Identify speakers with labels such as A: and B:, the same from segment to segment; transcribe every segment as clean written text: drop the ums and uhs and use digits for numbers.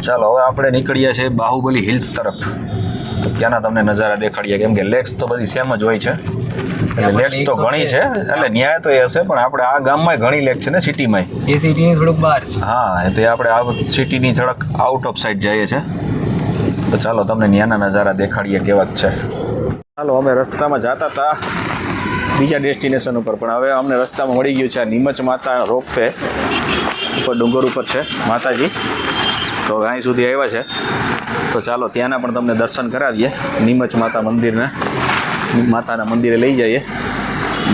A: ચાલો હવે આપણે નીકળીએ છીએ બાહુબલી હિલ્સ તરફ. તો ત્યાંના તમને નજારા દેખાડીએ, કેમ કે લેક્સ તો બધી સેમ જ હોય છે. એટલે લેક્સ તો ઘણી છે, એટલે ન્યાય તો એ હશે, પણ આપણે આ ગામમાં ઘણી લેક છે ને સિટીમાં.
B: એ સિટીની થોડુંક બહાર છે.
A: હા, તો આપણે આ સિટીની થોડાક આઉટ ઓફ સાઈડ જઈએ છીએ. તો ચાલો તમને ત્યાંના નજારા દેખાડીએ કેવા છે. ચાલો અમે રસ્તામાં જતા હતા બીજા ડેસ્ટિનેશન ઉપર, પણ હવે અમને રસ્તામાં મળી ગયું છે આ નીમચ માતા રોપવે ઉપર, ડુંગર ઉપર છે માતાજી. તો અહીં સુધી આવ્યા છે, તો ચાલો ત્યાંના પણ તમને દર્શન કરાવીએ. નીમચ માતા મંદિરના, માતાના મંદિરે લઈ જઈએ.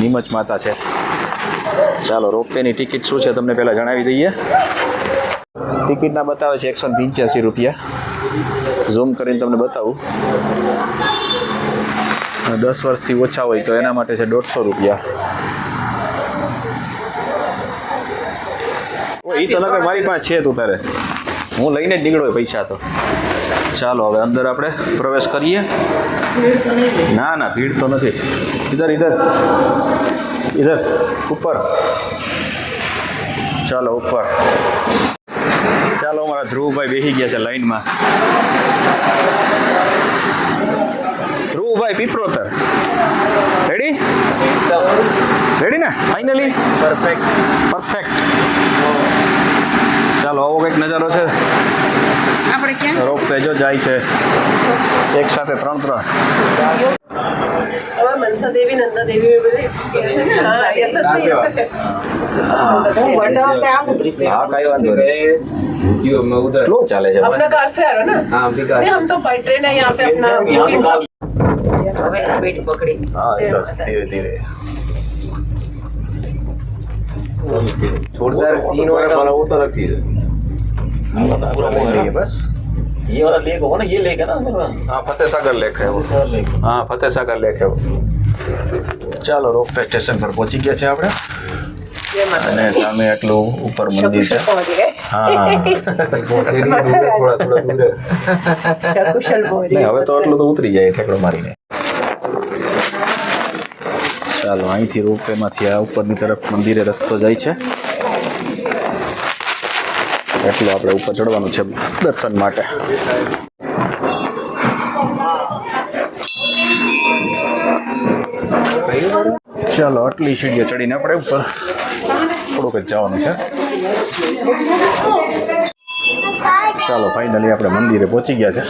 A: નીમચ માતા છે. ચાલો રોપવેની ટિકિટ શું છે તમને પહેલાં જણાવી દઈએ. ટિકિટના બતાવે છે 185 રૂપિયા. ઝૂમ કરીને તમને બતાવું. 10 વર્ષથી ઓછા હોય તો એના માટે છે 150 રૂપિયા. એ તો નગર મારી પાસે છે, તું તારે હું લઈને જ નીકળ્યો પૈસા તો. ચાલો હવે અંદર આપણે પ્રવેશ કરીએ. ના ના, ભીડ તો નથી. ઇધર ઇધર ઇધર ઉપર. ચાલો ઉપર. ચાલો અમારા ધ્રુવભાઈ બેસી ગયા છે લાઈનમાં. ધ્રુવભાઈ પીપરોતર, રેડી રેડી ને? Finally perfect perfect. ચાલો આવો કંઈક નજારો છે.
C: આપણે ક્યાં
A: રોપવે જો જાય છે એક સાથે 3
C: મનસા દેવી, નંદા દેવી બધી
A: હા, કઈ વાંધો નહીં. સ્લો ચાલે છે.
C: अपना कार से आ रहा ना?
B: हाँ, अभी कार
C: नहीं, हम तो बाई ट्रेन है यहाँ से अपना
D: હવે સ્પીડ પકડી
A: હા, એ તો ધીરે ધીરે.
B: जोरदार सीन हो रहा है।
A: उतर सीन पूरा लगे बस.
E: ये वाला लेक होगा ना, ये लेक है ना मेरा।
A: हाँ, फतेह सागर लेक है वो. हाँ, फतेह सागर लेक है वो. ચાલો રોપવે સ્ટેશન પર પહોંચી ગયા છે આપણે, અને સામે આટલું ઉપર મંદિર છે.
C: पहुँच गए
A: હા,
B: थोड़ा थोड़ा दूर है।
C: कुशल बोल
A: નહીં હવે તો આટલું તો ઉતરી જાય ઠેકડો મારીને. ચાલો અહીંથી રોપવેમાંથી આ ઉપરની તરફ મંદિરે રસ્તો જાય છે. એટલું આપણે ઉપર ચડવાનું છે દર્શન માટે. ચાલો આટલી સીડીઓ ચડીને આપણે ઉપર થોડુંક જ જવાનું છે. ચાલો ફાઇનલી આપણે મંદિરે પહોંચી ગયા છે.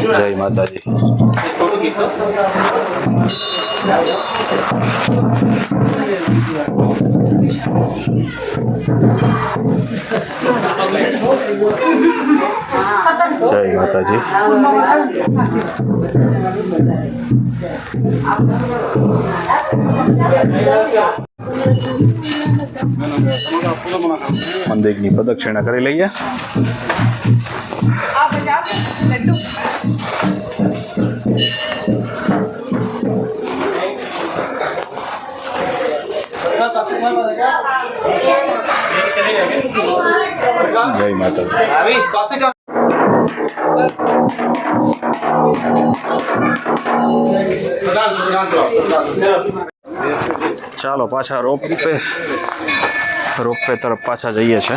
A: જય માતાજી. જય માતાજી. મંદિરની પ્રદક્ષિણા કરી લઈએ. જય માતાજી. ચાલો પાછા રોપવે તરફ પાછા જઈએ છે.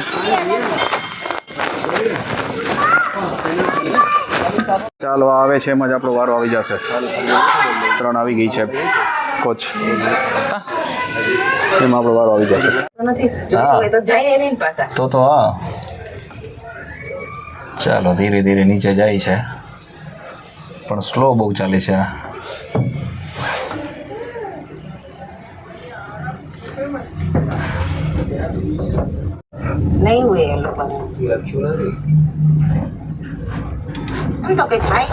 A: ચાલો આવે છે એમ જ આપણો વારો આવી જશે. 3 આવી ગઈ છે કોચ, એમાં આપણો વારો આવી જશે.
D: નથી જોઈતું હોય તો જાય એની પાછા
A: તો હા. ચાલો ધીરે ધીરે નીચે જાય છે, પણ સ્લો બહુ ચાલે છે આ.
D: નહીં હોય એ લોકો એમ તો કઈ થાય